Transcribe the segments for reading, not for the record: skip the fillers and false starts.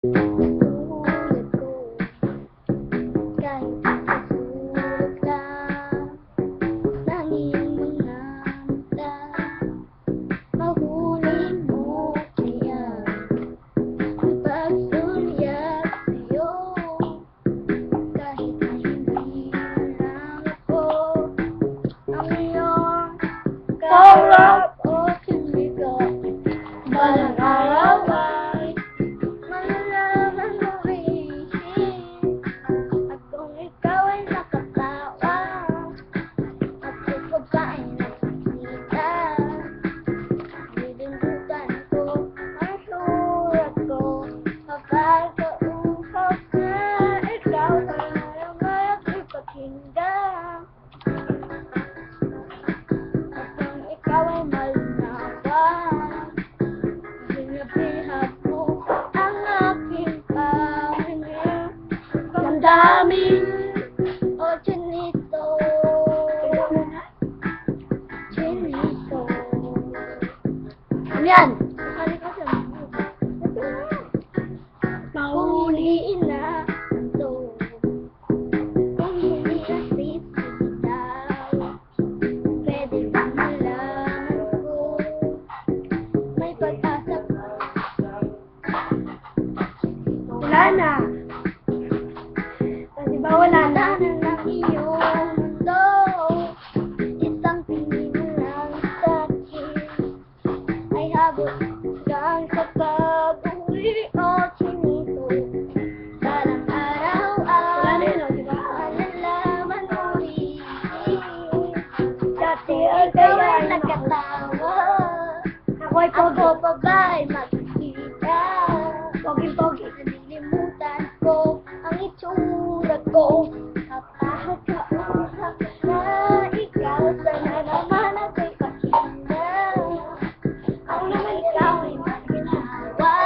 Tulad ko, kahit sa sulok lang ng iyong mga mata, mahuli mo kaya ang pagsulyap sa'yo. Kahit na hindi lang ako ang iyong kaharap o kinigaw, balang araw ay malalaman mo rin. At kung ikaw ay nakatawa at ikaw pa ay nakikita, nilindutan ko ang surat ko kapag kausap na ikaw sa naman at ipakinggan. At kung ikaw ay malinawan, sinabihan mo ang aking pangingin. Damdamin o chinito, chinito. Ano yan? Mahuliin na ito. Kung hindi na sisitaw, pwede bang malaman ko may pag-asa pa? Wala na. Di ba wala na ng iyong mundo? Isang tingin lang sa'kin ay habot hanggang sa pag-uwi o chinito. Balang araw ay malalaman mo rin. Dati ikaw ay nakatawa, ako pa ba ay makikita? Pogi-pogi, nalilimutan ko ang itsura ko kapag kausap na ikaw. Sana naman ako'y pakinggan. Ako naman ikaw ay maginawa,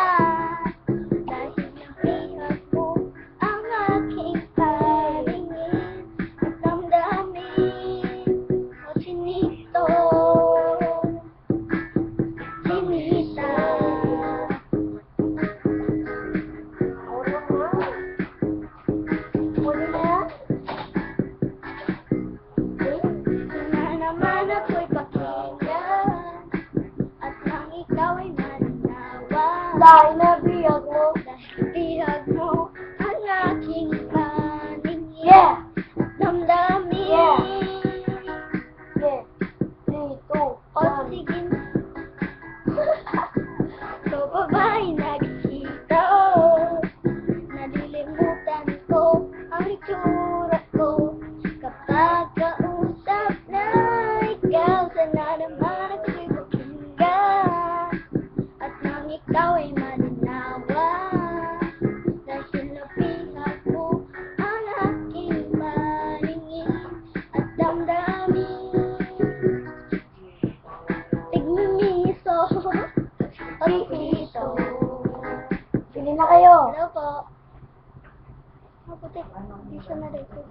dahil nabihag mo ang aking paningin at damdamin o chinito, chinita. Sana naman ako'y pakinggan at nang ikaw ay mananawa, dahil nabihag mo ang aking paningin at damdamin. O sige na. Ikaw pa ba ay nakikita? Nalilimutan ko ang itsura ko kapag kausap na ikaw. Sana naman ako'y pakinggan at nang ikaw ay mananawa, dahil nabihag mo ang aking paningin at damdamin. Tigmimiso o tigmito. Pili na kayo. Hello po. Maputik. Hindi siya na dito.